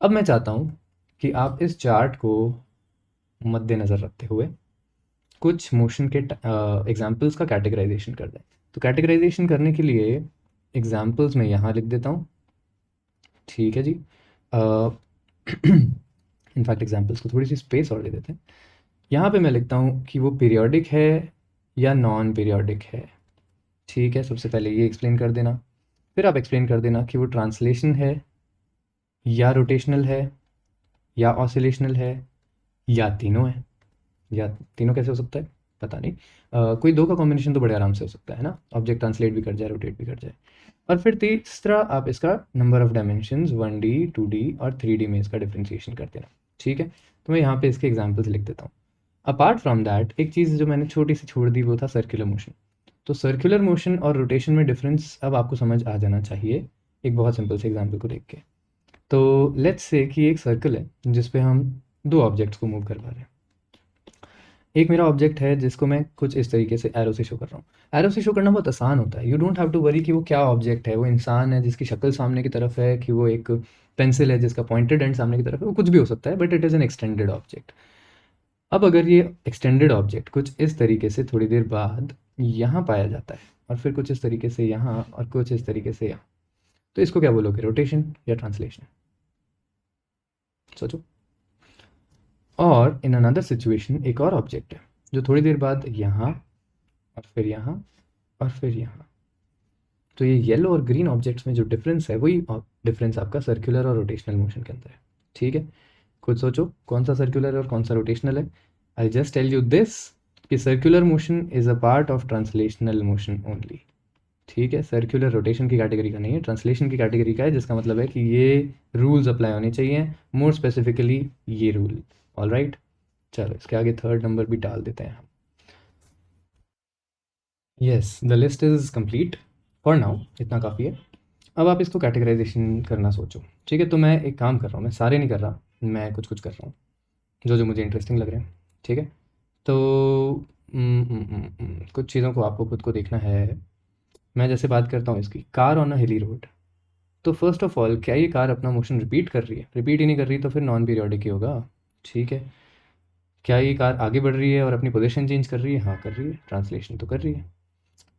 अब मैं चाहता हूँ कि आप इस चार्ट को मद्देनज़र रखते हुए कुछ मोशन के एग्जाम्पल्स का कैटेगराइजेशन कर दें। तो कैटेगराइजेशन करने के लिए एग्जाम्पल्स मैं यहाँ लिख देता हूँ, ठीक है जी। इनफैक्ट एग्जाम्पल्स को थोड़ी सी स्पेस और दे देते हैं। यहाँ पे मैं लिखता हूँ कि वो पीरियोडिक है या नॉन पीरियोडिक है, ठीक है। सबसे पहले ये एक्सप्लेन कर देना, फिर आप एक्सप्लेन कर देना कि वो ट्रांसलेशन है या रोटेशनल है या ऑसिलेशनल है या तीनों है। या तीनों कैसे हो सकता है पता नहीं, कोई दो का कॉम्बिनेशन तो बड़े आराम से हो सकता है ना, ऑब्जेक्ट ट्रांसलेट भी कर जाए, रोटेट भी कर जाए। और फिर तीसरा आप इसका number of dimensions 1D 2D और 3D में इसका डिफ्रेंशिएशन कर देना, ठीक है। तो मैं यहाँ पे इसके एग्जाम्पल्स लिख देता हूँ। अपार्ट फ्रॉम दैट एक चीज़ जो मैंने छोटी सी छोड़ दी वो था सर्कुलर मोशन। तो सर्कुलर मोशन और रोटेशन में डिफरेंस अब आपको समझ आ जाना चाहिए एक बहुत सिंपल से एग्जांपल को देख के। तो लेट्स से कि एक सर्कल है जिस पे हम दो ऑब्जेक्ट्स को मूव करवा रहे हैं। एक मेरा ऑब्जेक्ट है जिसको मैं कुछ इस तरीके से एरो से शो कर रहा हूँ। एरो से शो करना बहुत आसान होता है, you don't have to worry कि वो क्या ऑब्जेक्ट है, वो इंसान है जिसकी शक्ल सामने की तरफ है, कि वो एक पेंसिल है जिसका पॉइंटेड एंड सामने की तरफ है, वो कुछ भी हो सकता है, but it is an extended object. अब अगर ये एक्सटेंडेड ऑब्जेक्ट कुछ इस तरीके से थोड़ी देर बाद यहाँ पाया जाता है, और फिर कुछ इस तरीके से यहाँ, और कुछ इस तरीके से यहाँ, तो इसको क्या बोलोगे, रोटेशन या ट्रांसलेशन? सोचो। और इन अनदर सिचुएशन एक और ऑब्जेक्ट है जो थोड़ी देर बाद यहाँ, और फिर यहाँ, और फिर यहाँ, तो ये येलो और ग्रीन ऑब्जेक्ट्स में जो डिफरेंस है वही डिफरेंस आपका सर्कुलर और रोटेशनल मोशन के अंदर है। ठीक है, खुद सोचो कौन सा सर्कुलर और कौन सा रोटेशनल है। I just tell you this कि circular motion is a part of translational motion only. ठीक है, सर्कुलर रोटेशन की कैटेगरी का नहीं है, ट्रांसलेशन की कैटेगरी का है, जिसका मतलब है कि ये रूल्स अप्लाई होने चाहिए, मोर स्पेसिफिकली ये रूल। ऑल राइट, चलो इसके आगे थर्ड नंबर भी डाल देते हैं हम। Yes, the list is complete for now, इतना काफ़ी है। अब आप इसको कैटेगराइजेशन करना सोचो। ठीक है, तो मैं एक काम कर रहा हूँ, मैं सारे नहीं कर रहा, मैं कुछ कुछ कर रहा हूँ जो जो मुझे इंटरेस्टिंग लग रहे हैं। ठीक है, तो कुछ चीज़ों को आपको खुद को देखना है। मैं जैसे बात करता हूँ इसकी, कार ऑन अ हिली रोड, तो फर्स्ट ऑफ ऑल क्या ये कार अपना मोशन रिपीट कर रही है? रिपीट ही नहीं कर रही तो फिर नॉन पीरियोडिक ही होगा। ठीक है, क्या ये कार आगे बढ़ रही है और अपनी पोजीशन चेंज कर रही है? हाँ कर रही है, ट्रांसलेशन तो कर रही है।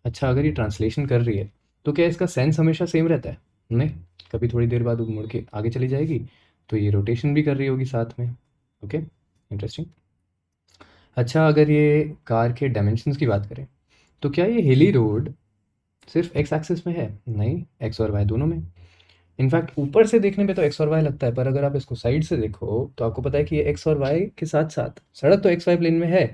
अच्छा, अगर ये ट्रांसलेशन कर रही है तो क्या इसका सेंस हमेशा सेम रहता है? नहीं, कभी थोड़ी देर बाद वो मुड़ के आगे चली जाएगी, तो ये रोटेशन भी कर रही होगी साथ में। Okay, interesting. अच्छा, अगर ये कार के डायमेंशंस की बात करें, तो क्या ये हिली रोड सिर्फ एक्स एक्सिस में है? नहीं, एक्स और वाई दोनों में। इनफैक्ट ऊपर से देखने पे तो एक्स और वाई लगता है, पर अगर आप इसको साइड से देखो तो आपको पता है कि ये एक्स और वाई के साथ साथ सड़क तो एक्स वाई प्लेन में है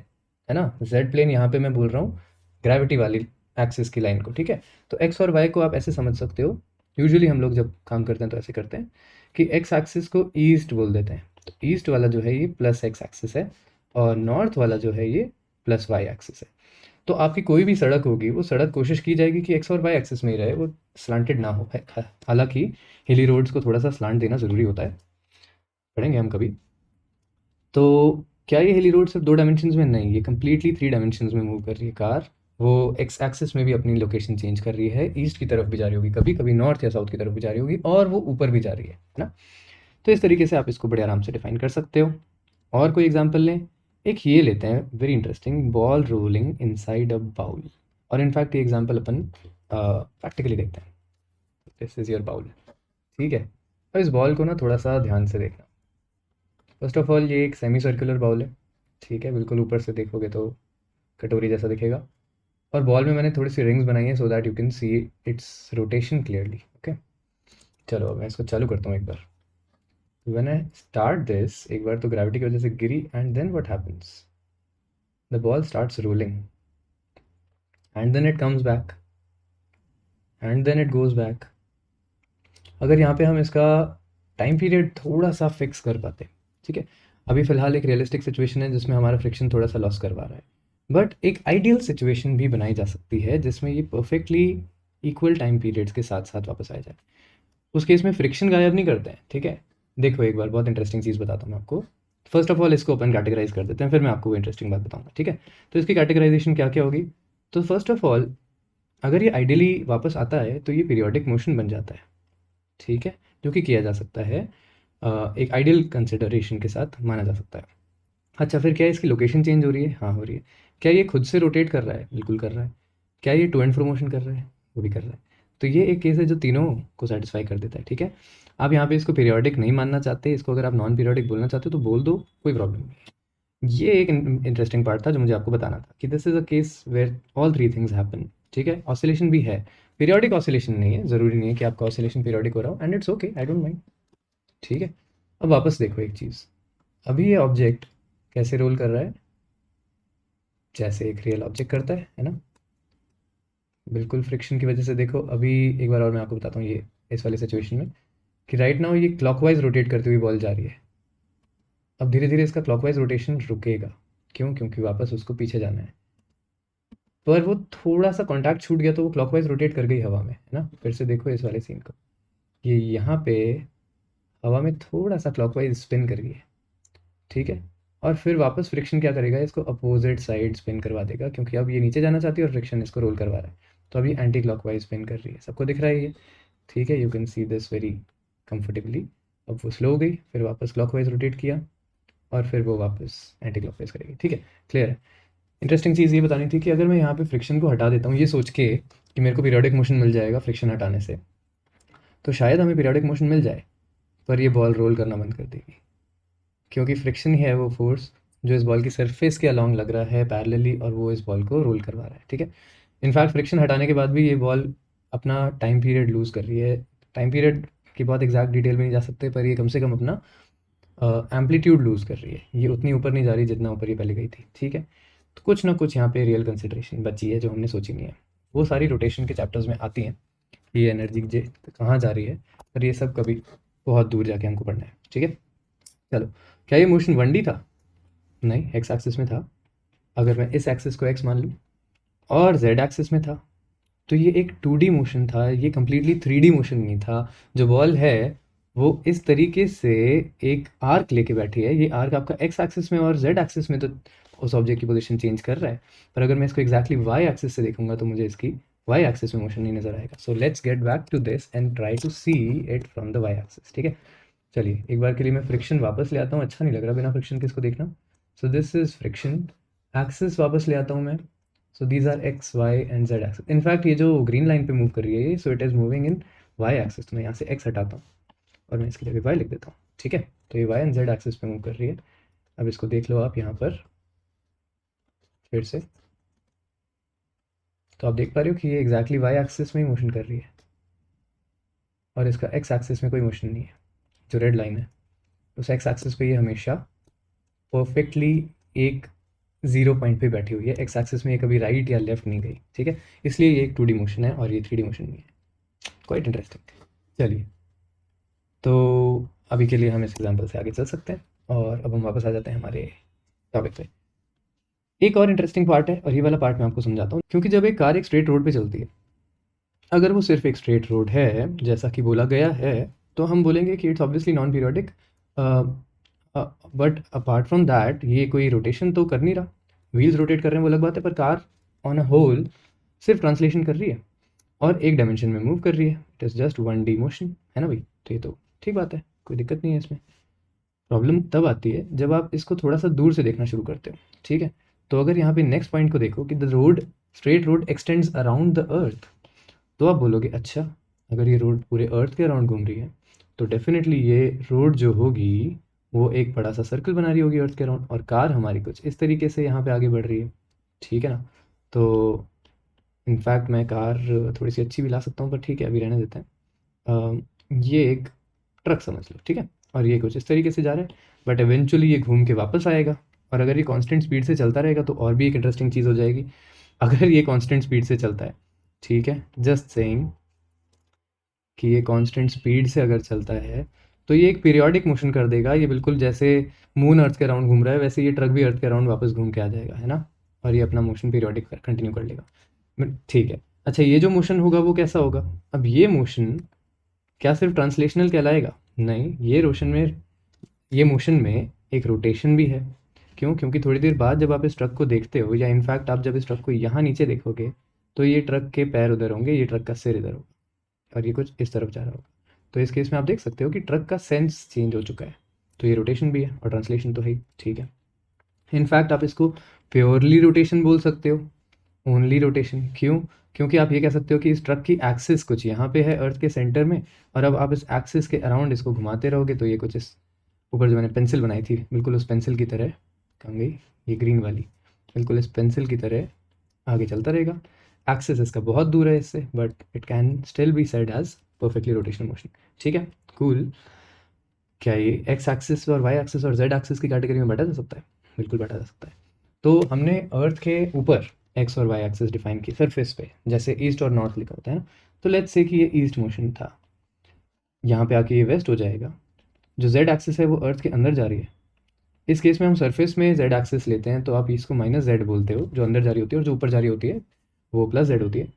ना? जेड प्लेन यहाँ पे मैं बोल रहा हूँ ग्रेविटी वाली एक्सिस की लाइन को। ठीक है, तो एक्स और वाई को आप ऐसे समझ सकते हो, यूजुअली हम लोग जब काम करते हैं तो ऐसे करते हैं कि एक्स एक्सिस को ईस्ट बोल देते हैं, तो ईस्ट वाला जो है ये प्लस एक्स एक्सिस है, और नॉर्थ वाला जो है ये प्लस वाई एक्सिस है। तो आपकी कोई भी सड़क होगी, वो सड़क कोशिश की जाएगी कि एक्स और वाई एक्सिस में ही रहे, वो स्लांटेड ना हो। हालांकि हिली रोड्स को थोड़ा सा स्लांट देना ज़रूरी होता है, पढ़ेंगे हम कभी। तो क्या ये हिली रोड सिर्फ 2 डायमेंशंस में? नहीं, ये कंप्लीटली 3 डायमेंशंस में मूव कर रही है कार। वो एक्स एक्सिस में भी अपनी लोकेशन चेंज कर रही है, ईस्ट की तरफ भी जा रही होगी, कभी कभी नॉर्थ या साउथ की तरफ भी जा रही होगी, और वो ऊपर भी जा रही है ना? तो इस तरीके से आप इसको बड़े आराम से डिफाइन कर सकते हो। और कोई एग्जाम्पल लें, एक ये लेते हैं, very interesting, ball rolling inside a bowl. और इनफैक्ट ये एग्जाम्पल अपन प्रैक्टिकली देखते हैं। This is your bowl. ठीक है, और इस बॉल को ना थोड़ा सा ध्यान से देखना। फर्स्ट ऑफ ऑल ये एक सेमी सर्कुलर बाउल है। ठीक है, बिल्कुल ऊपर से देखोगे तो कटोरी जैसा दिखेगा, और बॉल में मैंने थोड़ी सी रिंग्स बनाई है so that you can see its rotation clearly. Okay, चलो अब मैं इसको चालू करता हूँ एक बार। व्हेन आई स्टार्ट दिस, एक बार तो ग्रेविटी की वजह से गिरी, and then what happens, the ball starts rolling, and then it comes back, and then it goes back. अगर यहाँ पे हम इसका टाइम पीरियड थोड़ा सा फिक्स कर पाते, ठीक है, अभी फ़िलहाल एक रियलिस्टिक सिचुएशन है जिसमें हमारा फ्रिक्शन थोड़ा सा लॉस करवा रहा है, बट एक आइडियल सिचुएशन भी बनाई जा सकती है जिसमें ये परफेक्टली इक्वल टाइम पीरियड्स के साथ साथ वापस आ जाए। उस केस में फ्रिक्शन गायब नहीं करते हैं। ठीक है, देखो एक बार बहुत इंटरेस्टिंग चीज़ बताता हूँ मैं आपको। फर्स्ट ऑफ ऑल इसको अपन कैटेगराइज कर देते हैं, फिर मैं आपको वो इंटरेस्टिंग बात बताऊँगा। ठीक है, तो इसकी कैटेगराइजेशन क्या क्या होगी? तो फर्स्ट ऑफ ऑल, अगर ये आइडियली वापस आता है तो ये पीरियोडिक मोशन बन जाता है। ठीक है, जो कि किया जा सकता है, एक आइडियल कंसिडरेशन के साथ माना जा सकता है। अच्छा, फिर क्या इसकी लोकेशन चेंज हो रही है? हाँ हो रही है। क्या ये खुद से रोटेट कर रहा है? बिल्कुल कर रहा है। क्या ये टू एंड फ्रो मोशन कर रहा है? वो भी कर रहा है। तो ये एक केस है जो तीनों को सेटिस्फाई कर देता है। ठीक है, आप यहाँ पे इसको पीरियोडिक नहीं मानना चाहते, इसको अगर आप नॉन पीरियोडिक बोलना चाहते हो तो बोल दो, कोई प्रॉब्लम नहीं। ये एक इंटरेस्टिंग पार्ट था जो मुझे आपको बताना था कि this is a case where all three things happen. ठीक है, ऑसिलेशन भी है, पीरियोडिक ऑसिलेशन नहीं है, ज़रूरी नहीं है कि आपका ऑसिलेशन पीरियोडिक हो रहा हो, and it's okay, I don't mind. ठीक है, अब वापस देखो एक चीज़, अभी ये ऑब्जेक्ट कैसे रोल कर रहा है? जैसे एक रियल ऑब्जेक्ट करता है ना? बिल्कुल फ्रिक्शन की वजह से। देखो अभी एक बार और मैं आपको बताता हूँ ये इस वाले सिचुएशन में, कि राइट नाउ ये क्लॉकवाइज रोटेट करती हुई बॉल जा रही है। अब धीरे धीरे इसका क्लॉकवाइज रोटेशन रुकेगा, क्यों? क्योंकि वापस उसको पीछे जाना है। पर वो थोड़ा सा कॉन्टैक्ट छूट गया तो वो क्लॉकवाइज रोटेट कर गई हवा में, है ना? फिर से देखो इस वाले सीन को, ये यहाँ पे हवा में थोड़ा सा क्लॉकवाइज स्पिन कर गई है। ठीक है, और फिर वापस फ्रिक्शन क्या करेगा, इसको अपोजिट साइड स्पिन करवा देगा, क्योंकि अब ये नीचे जाना चाहती है और फ्रिक्शन इसको रोल करवा रहा है। तो अभी एंटी क्लॉकवाइज स्पिन कर रही है, सबको दिख रहा है ये, ठीक है, you can see this very comfortably. अब वो स्लो हो गई, फिर वापस क्लॉकवाइज रोटेट किया और फिर वो वापस एंटी क्लॉकवाइज करेगी, ठीक है, क्लियर है। इंटरेस्टिंग चीज़ ये बतानी थी कि अगर मैं यहाँ पे फ्रिक्शन को हटा देता हूँ ये सोच के कि मेरे को पीरियोडिक मोशन मिल जाएगा फ्रिक्शन हटाने से, तो शायद हमें पीरियोडिक मोशन मिल जाए, पर ये बॉल रोल करना बंद कर देगी, क्योंकि फ्रिक्शन ही है वो फोर्स जो इस बॉल की सरफेस के अलॉन्ग लग रहा है पैरेलली, और वो इस बॉल को रोल करवा रहा है, ठीक है। इनफैक्ट फ्रिक्शन हटाने के बाद भी ये बॉल अपना टाइम पीरियड लूज़ कर रही है। टाइम पीरियड की बहुत एग्जैक्ट डिटेल में नहीं जा सकते, पर ये कम से कम अपना एम्पलीट्यूड लूज़ कर रही है, ये उतनी ऊपर नहीं जा रही जितना ऊपर ये पहले गई थी, ठीक है। तो कुछ ना कुछ यहाँ पे रियल कंसिडरेशन बची है जो हमने सोची नहीं है, वो सारी रोटेशन के चैप्टर्स में आती हैं, ये एनर्जी जे कहाँ जा रही है, पर ये सब कभी बहुत दूर जाके हमको पढ़ना है, ठीक है। चलो, क्या ये मोशन 1D था? नहीं, एक्स एक्सिस में था। अगर मैं इस एक्सिस को एक्स मान लूँ और जेड एक्सिस में था, तो ये एक 2D मोशन था, ये कम्प्लीटली 3D मोशन नहीं था। जो बॉल है वो इस तरीके से एक आर्क लेके बैठी है, ये आर्क आपका एक्स एक्सिस में और जेड एक्सिस में तो उस ऑब्जेक्ट की पोजीशन चेंज कर रहा है, पर अगर मैं इसको एग्जैक्टली वाई एक्सिस से देखूंगा तो मुझे इसकी वाई एक्सिस में मोशन नहीं नजर आएगा। So let's get back to this and try to see it from the Y axis, ठीक है। चलिए एक बार के लिए मैं फ्रिक्शन वापस ले आता हूँ, अच्छा नहीं लग रहा बिना फ्रिक्शन के इसको देखना। So this is friction, axis वापस ले आता हूँ मैं। So these are X Y and Z axis. In fact ये जो ग्रीन लाइन पे मूव कर रही है ये, so it is moving in Y axis. तो मैं यहाँ से एक्स हटाता हूँ और मैं इसके लिए वाई लिख देता हूँ, ठीक है। तो ये वाई एंड जेड एक्सिस पे मूव कर रही है। अब इसको देख लो आप यहाँ पर फिर से, तो आप देख पा रहे हो कि ये एग्जैक्टली वाई एक्सिस में ही मोशन कर रही है और इसका एक्स एक्सिस में कोई मोशन नहीं है। जो रेड लाइन है उस एक्स एक्सिस पे ये हमेशा परफेक्टली एक जीरो पॉइंट पे बैठी हुई है, एक्स एक्सिस में ये कभी राइट या लेफ्ट नहीं गई, ठीक है। इसलिए ये एक 2D मोशन है और ये 3D मोशन नहीं है। Quite interesting. चलिए, तो अभी के लिए हम इस एग्जांपल से आगे चल सकते हैं और अब हम वापस आ जाते हैं हमारे टॉपिक पे। एक और इंटरेस्टिंग पार्ट है और ये वाला पार्ट मैं आपको समझाता हूँ, क्योंकि जब एक कार एक स्ट्रेट रोड पे चलती है, अगर वो सिर्फ एक स्ट्रेट रोड है जैसा कि बोला गया है, तो हम बोलेंगे कि it's obviously non periodic, but apart from that ये कोई रोटेशन तो कर नहीं रहा, व्हील्स रोटेट कर रहे हैं वो अलग बात है, पर कार ऑन अ होल सिर्फ ट्रांसलेशन कर रही है और एक डायमेंशन में मूव कर रही है, it is just 1D motion, है ना भाई। तो ये तो ठीक बात है, कोई दिक्कत नहीं है इसमें। प्रॉब्लम तब आती है जब आप इसको थोड़ा सा दूर से देखना शुरू करते हो, ठीक है। तो अगर यहाँ पे नेक्स्ट पॉइंट को देखो कि the road, straight road x tends around the earth, तो आप बोलोगे अच्छा, अगर ये रोड पूरे अर्थ के अराउंड घूम रही है तो डेफिनेटली ये रोड जो होगी वो एक बड़ा सा सर्कल बना रही होगी अर्थ के अराउंड, और कार हमारी कुछ इस तरीके से यहाँ पे आगे बढ़ रही है, ठीक है ना। तो इनफैक्ट मैं कार थोड़ी सी अच्छी भी ला सकता हूँ, पर ठीक है अभी रहने देते हैं। ये एक ट्रक समझ लो, ठीक है, और ये कुछ इस तरीके से जा रहा है, बट एवेंचुअली ये घूम के वापस आएगा, और अगर ये कांस्टेंट स्पीड से चलता रहेगा तो और भी एक इंटरेस्टिंग चीज़ हो जाएगी। अगर ये कांस्टेंट स्पीड से चलता है, ठीक है, जस्ट सेइंग कि ये कांस्टेंट स्पीड से अगर चलता है तो ये एक पीरियोडिक मोशन कर देगा, ये बिल्कुल जैसे मून अर्थ के अराउंड घूम रहा है वैसे ये ट्रक भी अर्थ के अराउंड वापस घूम के आ जाएगा, है ना, और ये अपना मोशन पीरियोडिक कंटिन्यू कर लेगा, ठीक है। अच्छा, ये जो मोशन होगा वो कैसा होगा? अब ये मोशन क्या सिर्फ ट्रांसलेशनल कहलाएगा? नहीं, ये मोशन में एक रोटेशन भी है। क्यों? क्योंकि थोड़ी देर बाद जब आप इस ट्रक को देखते हो, या इनफैक्ट आप जब इस ट्रक को यहाँ नीचे देखोगे, तो ये ट्रक के पैर उधर होंगे, ये ट्रक का सिर इधर होगा और ये कुछ इस तरफ जा रहा होगा। तो इस केस में आप देख सकते हो कि ट्रक का सेंस चेंज हो चुका है, तो ये रोटेशन भी है और ट्रांसलेशन तो है ही, ठीक है। इनफैक्ट आप इसको प्योरली रोटेशन बोल सकते हो, ओनली रोटेशन। क्यों? क्योंकि आप ये कह सकते हो कि इस ट्रक की एक्सिस कुछ यहाँ पे है अर्थ के सेंटर में, और अब आप इस एक्सिस के अराउंड इसको घुमाते रहोगे तो ये कुछ इस ऊपर जो मैंने पेंसिल बनाई थी बिल्कुल उस पेंसिल की तरह, कहाँ गई ये ग्रीन वाली, बिल्कुल इस पेंसिल की तरह आगे चलता रहेगा। एक्सिस इसका बहुत दूर है इससे, but it can still be said as perfectly rotational motion, ठीक है, कूल। क्या ये एक्स एक्सिस और वाई एक्सिस और जेड एक्सिस की कैटेगरी में बांटा जा सकता है? बिल्कुल बांटा जा सकता है। तो हमने अर्थ के ऊपर एक्स और वाई एक्सिस डिफाइन की सरफेस पे, जैसे ईस्ट और नॉर्थ लिखा होता है ना, तो लेट्स से कि ये ईस्ट मोशन था, यहाँ पे आके ये वेस्ट हो जाएगा। जो जेड एक्सिस है वो अर्थ के अंदर जा रही है, इस केस में हम सरफेस में जेड एक्सिस लेते हैं, तो आप इसको माइनस जेड बोलते हो जो अंदर जा रही होती है, और जो ऊपर जा रही होती है वो प्लस जेड होती है।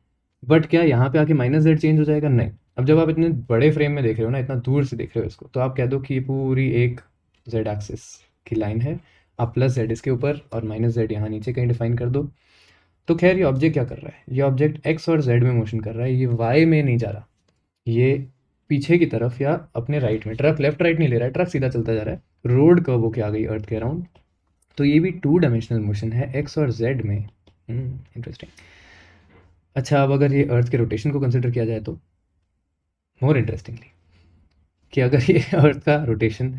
बट क्या यहाँ पे आके माइनस जेड चेंज हो जाएगा? नहीं। अब जब आप इतने बड़े फ्रेम में देख रहे हो ना, इतना दूर से देख रहे हो इसको, तो आप कह दो कि ये पूरी एक जेड एक्सिस की लाइन है आप प्लस जेड इसके ऊपर और माइनस जेड यहाँ नीचे कहीं डिफाइन कर दो। तो खैर ये ऑब्जेक्ट क्या कर रहा है, ये ऑब्जेक्ट एक्स और जेड में मोशन कर रहा है, ये वाई में नहीं जा रहा, ये पीछे की तरफ या अपने राइट में, ट्रक लेफ्ट राइट नहीं ले रहा है, ट्रक सीधा चलता जा रहा है, रोड कर्व होके आ गई अर्थ के अराउंड। तो ये भी 2 डायमेंशनल मोशन है एक्स और जेड में। इंटरेस्टिंग। अच्छा, अब अगर ये अर्थ के रोटेशन को कंसिडर किया जाए तो मोर इंटरेस्टिंगली, कि अगर ये अर्थ का रोटेशन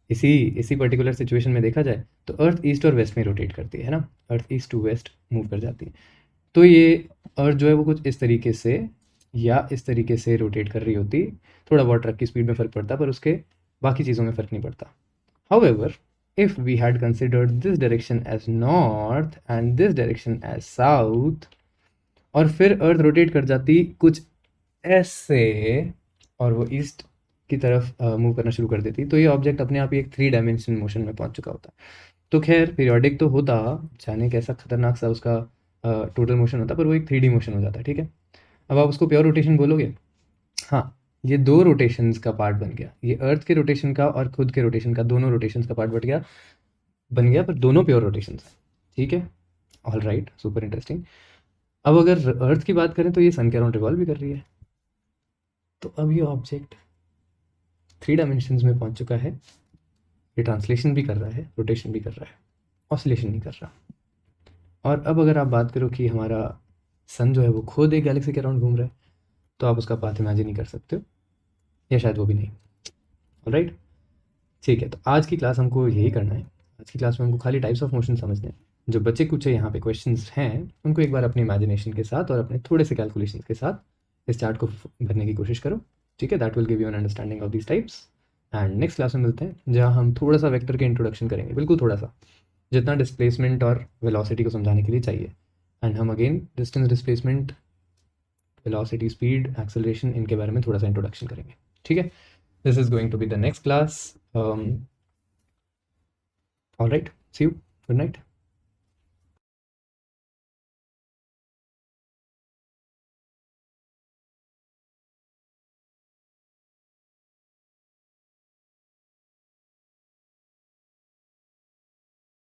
इसी इसी पर्टिकुलर सिचुएशन में देखा जाए तो अर्थ ईस्ट और वेस्ट में रोटेट करती है ना, अर्थ ईस्ट टू वेस्ट मूव कर जाती है। तो ये अर्थ जो है वो कुछ इस तरीके से या इस तरीके से रोटेट कर रही होती, थोड़ा बहुत ट्रक की स्पीड में फ़र्क पड़ता पर उसके बाकी चीज़ों में फ़र्क नहीं पड़ता। However, if we had considered this direction as north and this direction as south, और फिर अर्थ रोटेट कर जाती कुछ ऐसे और वो ईस्ट की तरफ मूव करना शुरू कर देती, तो ये ऑब्जेक्ट अपने आप ही एक 3 डायमेंशन मोशन में पहुंच चुका होता। तो खैर पीरियोडिक तो होता, जाने कैसा खतरनाक सा उसका टोटल मोशन होता, पर वो एक 3D मोशन हो जाता है, ठीक है। अब आप उसको प्योर रोटेशन बोलोगे, हाँ, ये 2 रोटेशंस का पार्ट बन गया, ये अर्थ के रोटेशन का और खुद के रोटेशन का, दोनों रोटेशंस का पार्ट बन गया, पर दोनों प्योर रोटेशंस हैं, ठीक है। All right, super interesting. अब अगर अर्थ की बात करें तो ये सन के अराउंड रिवॉल्व भी कर रही है, तो अब ये ऑब्जेक्ट 3 डायमेंशंस में पहुंच चुका है, ये ट्रांसलेशन भी कर रहा है, रोटेशन भी कर रहा है, ऑसिलेशन नहीं कर रहा। और अब अगर आप बात करो कि हमारा सन जो है वो खुद एक गैलेक्सी के अराउंड घूम रहा है, तो आप उसका पाथ इमेजिन नहीं कर सकते हो, या शायद वो भी नहीं। ऑलराइट, ठीक है। तो आज की क्लास हमको यही करना है, आज की क्लास में हमको खाली टाइप्स ऑफ मोशन समझने हैं। जो बच्चे कुछ यहाँ पे क्वेश्चंस हैं उनको एक बार अपनी इमेजिनेशन के साथ और अपने थोड़े से कैलकुलेशन के साथ इस चार्ट को भरने की कोशिश करो, ठीक है। That will give you an understanding of these types. And next class में मिलते हैं जहाँ हम थोड़ा सा वेक्टर के इंट्रोडक्शन करेंगे, बिल्कुल थोड़ा सा, जितना डिस्प्लेसमेंट और वेलोसिटी को समझाने के लिए चाहिए। एंड हम again distance, displacement, velocity, speed, acceleration, इनके बारे में थोड़ा सा इंट्रोडक्शन करेंगे, ठीक है। This is going to be the next class. Alright, see you, good night.